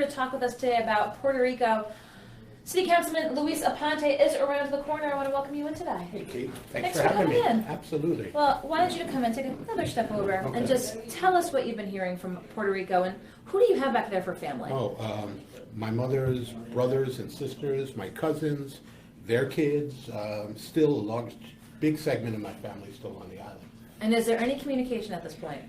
to talk with us today about Puerto Rico. City Councilman Luis Aponte is around the corner. I want to welcome you in today. Hey, Kate. Thanks for for having me. coming in. Absolutely. Well, why don't you come and take another step over and just tell us what you've been hearing from Puerto Rico, and who do you have back there for family? My mother's brothers and sisters, my cousins, their kids, still a big segment of my family still on the island. And is there any communication at this point?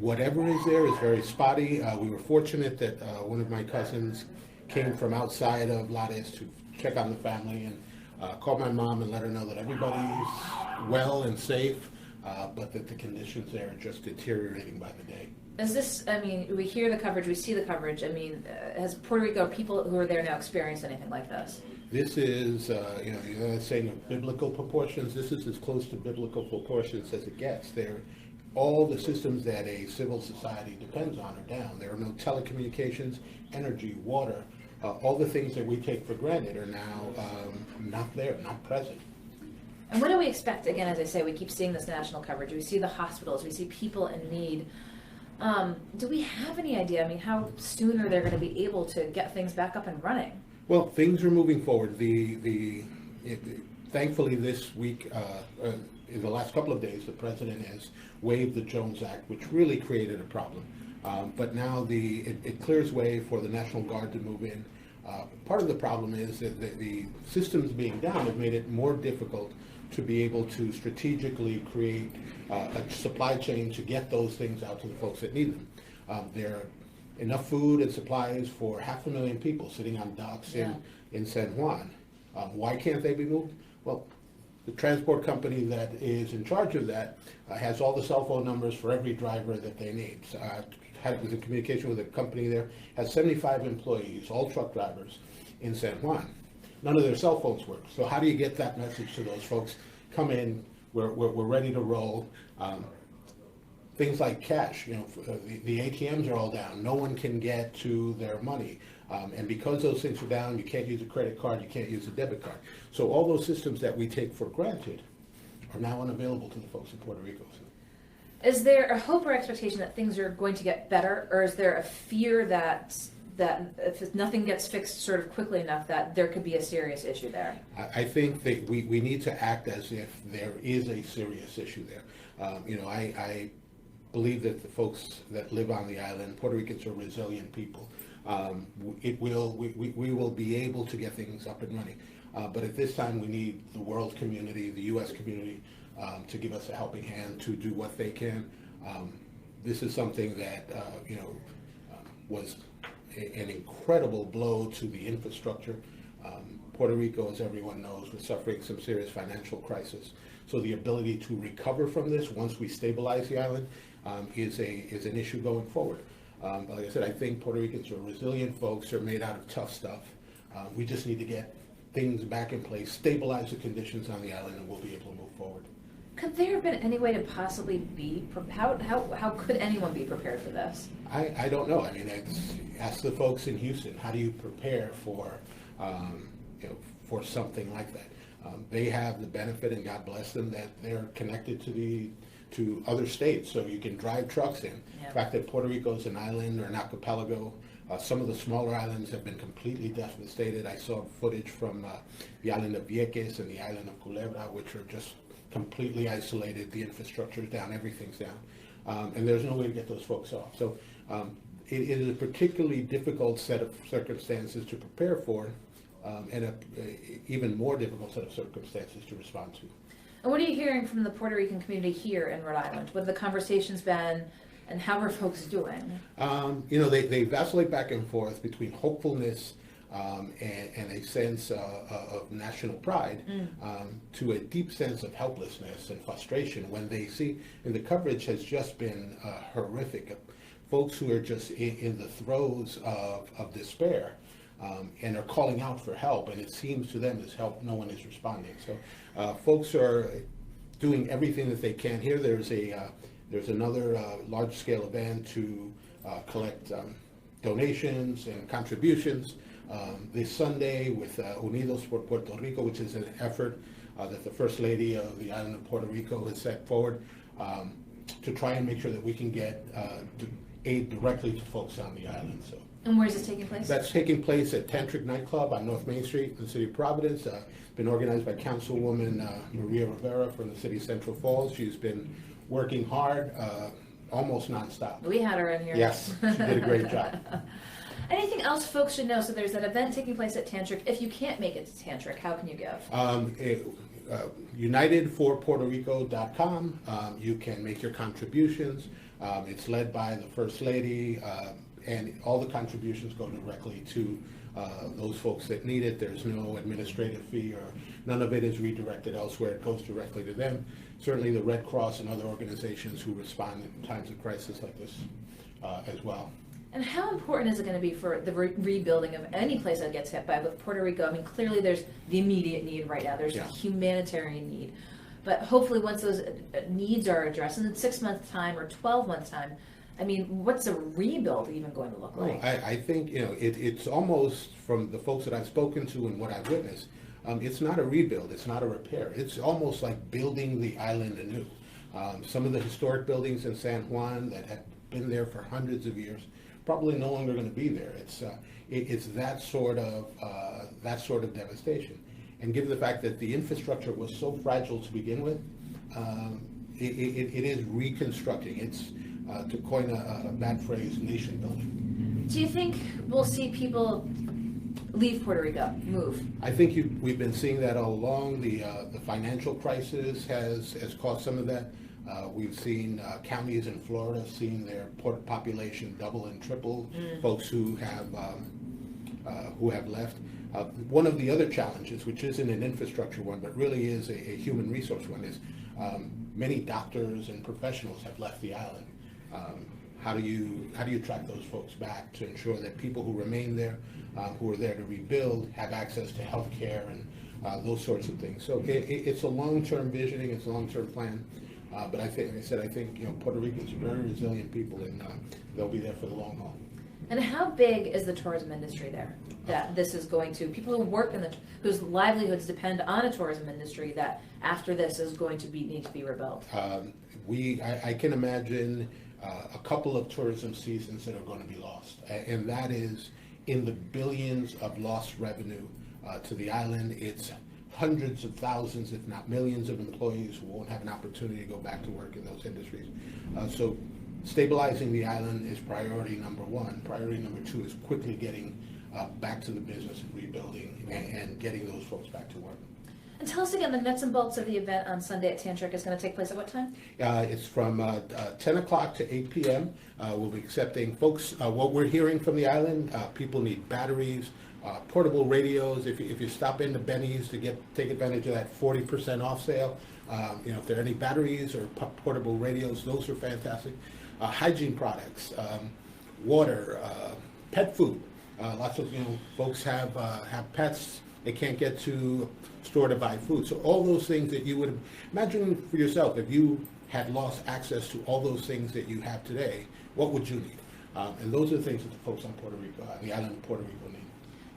Whatever is there is very spotty. We were fortunate that one of my cousins came from outside of Lares to check on the family and called my mom and let her know that everybody's well and safe, but that the conditions there are just deteriorating by the day. Is this, I mean, we hear the coverage, we see the coverage. I mean, has Puerto Rico, people who are there now, experienced anything like this? This is, the saying of biblical proportions. This is as close to biblical proportions as it gets. All the systems that a civil society depends on are down. There are no telecommunications, energy, water. All the things that we take for granted are now not there, not present. And what do we expect? Again, as I say, we keep seeing this national coverage. We see the hospitals. We see people in need. Do we have any idea, I mean, how soon are they going to be able to get things back up and running? Well, things are moving forward. Thankfully, this week, in the last couple of days, the president has waived the Jones Act, which really created a problem. But now it clears way for the National Guard to move in. Part of the problem is that the systems being down have made it more difficult to be able to strategically create a supply chain to get those things out to the folks that need them. There are enough food and supplies for 500,000 people sitting on docks in San Juan. Why can't they be moved? Well, the transport company that is in charge of that has all the cell phone numbers for every driver that they need. Was in communication with a company there, has 75 employees, all truck drivers in San Juan. None of their cell phones work. So how do you get that message to those folks? Come in, we're ready to roll. Things like cash, the ATMs are all down. No one can get to their money. And because those things are down, you can't use a credit card, you can't use a debit card. So all those systems that we take for granted are now unavailable to the folks in Puerto Rico. Is there a hope or expectation that things are going to get better, or is there a fear that if nothing gets fixed sort of quickly enough that there could be a serious issue there? I think that we need to act as if there is a serious issue there. I believe that the folks that live on the island, Puerto Ricans, are resilient people. We will be able to get things up and running. But at this time, we need the world community, the U.S. community, to give us a helping hand to do what they can. This is something that was an incredible blow to the infrastructure. Puerto Rico, as everyone knows, was suffering some serious financial crisis. So the ability to recover from this once we stabilize the island is an issue going forward. But like I said, I think Puerto Ricans are resilient folks. They're made out of tough stuff. We just need to get things back in place, stabilize the conditions on the island, and we'll be able to move forward. Could there have been any way to possibly be, how could anyone be prepared for this? I don't know. I mean, ask the folks in Houston, how do you prepare for something like that? They have the benefit, and God bless them, that they're connected to other states, so you can drive trucks in. Yeah. The fact that Puerto Rico is an island or an archipelago, some of the smaller islands have been completely devastated. I saw footage from the island of Vieques and the island of Culebra, which are just completely isolated. The infrastructure's down, everything's down, and there's no way to get those folks off. So it is a particularly difficult set of circumstances to prepare for, and an even more difficult set of circumstances to respond to. And what are you hearing from the Puerto Rican community here in Rhode Island? What have the conversations been, and how are folks doing? They vacillate back and forth between hopefulness and a sense of national pride to a deep sense of helplessness and frustration when they see, and the coverage has just been horrific. Folks who are just in the throes of despair and are calling out for help, and it seems to them as help, no one is responding. So folks are doing everything that they can. Here there's another large-scale event to collect donations and contributions this Sunday with Unidos por Puerto Rico, which is an effort that the First Lady of the island of Puerto Rico has set forward to try and make sure that we can get aid directly to folks on the island. So And where is this taking place? That's taking place at Tantric Nightclub on North Main Street in the city of Providence. Been organized by Councilwoman Maria Rivera from the city of Central Falls. She's been working hard, almost nonstop. We had her in here. Yes, she did a great job. Anything else folks should know? So there's an event taking place at Tantric. If you can't make it to Tantric, how can you give? UnitedforPuertoRico.com. You can make your contributions. It's led by the First Lady, and all the contributions go directly to those folks that need it. There's no administrative fee, or none of it is redirected elsewhere. It goes directly to them. Certainly the Red Cross and other organizations who respond in times of crisis like this as well. And how important is it going to be for the rebuilding of any place that gets hit by with Puerto Rico? I mean, clearly there's the immediate need right now. There's a humanitarian need. But hopefully once those needs are addressed in 6 months' time or 12 months' time, I mean, what's a rebuild even going to look like? I think, it's almost, from the folks that I've spoken to and what I've witnessed, it's not a rebuild, it's not a repair. It's almost like building the island anew. Some of the historic buildings in San Juan that have been there for hundreds of years probably no longer going to be there. It's that sort of devastation. And given the fact that the infrastructure was so fragile to begin with, it is reconstructing. It's, to coin a bad phrase, nation building. Do you think we'll see people leave Puerto Rico, move? I think we've been seeing that all along. The financial crisis has caused some of that. We've seen counties in Florida seeing their population double and triple. Folks who have left. One of the other challenges, which isn't an infrastructure one, but really is a human resource one, is many doctors and professionals have left the island. How do you track those folks back to ensure that people who remain there, who are there to rebuild, have access to health care and those sorts of things? So it's a long-term visioning, it's a long-term plan. But I think Puerto Ricans are very resilient people, and they'll be there for the long haul. And how big is the tourism industry there? That this is going to, people who work whose livelihoods depend on a tourism industry, that after this is going to need to be rebuilt? I can imagine a couple of tourism seasons that are going to be lost, and that is in the billions of lost revenue to the island. It's hundreds of thousands, if not millions, of employees who won't have an opportunity to go back to work in those industries. So stabilizing the island is priority number one. Priority number two is quickly getting back to the business of rebuilding and getting those folks back to work. And tell us again, the nuts and bolts of the event on Sunday at Tantric is going to take place at what time? It's from 10 o'clock to 8 p.m. We'll be accepting folks. What we're hearing from the island, people need batteries, portable radios. If you stop into Benny's to take advantage of that 40% off sale, if there are any batteries or portable radios, those are fantastic. Hygiene products, water, pet food. Lots of folks have pets. They can't get to a store to buy food. So all those things that you would imagine for yourself, if you had lost access to all those things that you have today, what would you need? And those are the things that the folks on Puerto Rico, the island of Puerto Rico, need.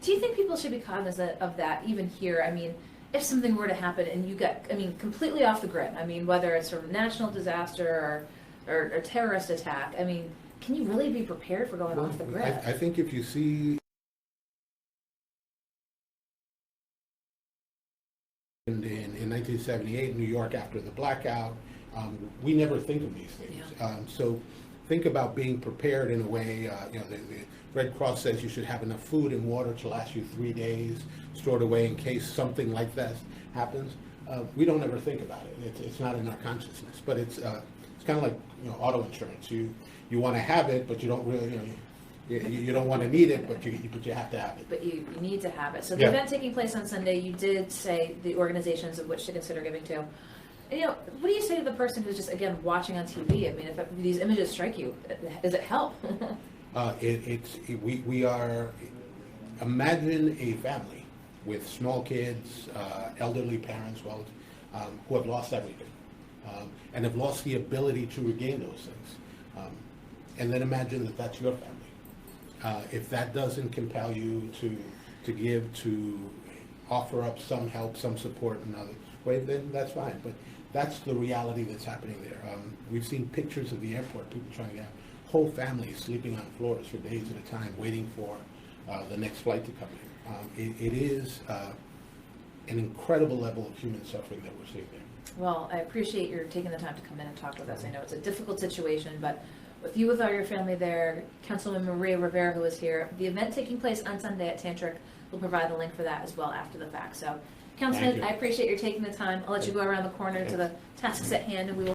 Do you think people should be cognizant of that even here? I mean, if something were to happen and you got, completely off the grid, whether it's a national disaster or a terrorist attack, can you really be prepared for going off the grid? I think if you see in 1978 New York after the blackout, we never think of these things. Yeah. So think about being prepared in a way. The Red Cross says you should have enough food and water to last you 3 days, stored away in case something like that happens. We don't ever think about it. It's not in our consciousness. But it's kind of like auto insurance. You want to have it, but you don't really. You don't want to need it, but you have to have it. But you need to have it. So the event taking place on Sunday, you did say the organizations of which to consider giving to. And, what do you say to the person who's just, again, watching on TV? If these images strike you, does it help? We are, imagine a family with small kids, elderly parents, who have lost everything, and have lost the ability to regain those things. And then imagine that that's your family. If that doesn't compel you to give, to offer up some help, some support in other ways, then that's fine. But that's the reality that's happening there. We've seen pictures of the airport, people trying to get out. whole families sleeping on floors for days at a time, waiting for the next flight to come in. It is an incredible level of human suffering that we're seeing there. Well, I appreciate your taking the time to come in and talk with us. I know it's a difficult situation, but with all your family there, Councilwoman Maria Rivera, who is here, the event taking place on Sunday at Tantric, will provide the link for that as well after the fact. So, Councilman, I appreciate your taking the time. I'll let you go around the corner to the tasks at hand, and we will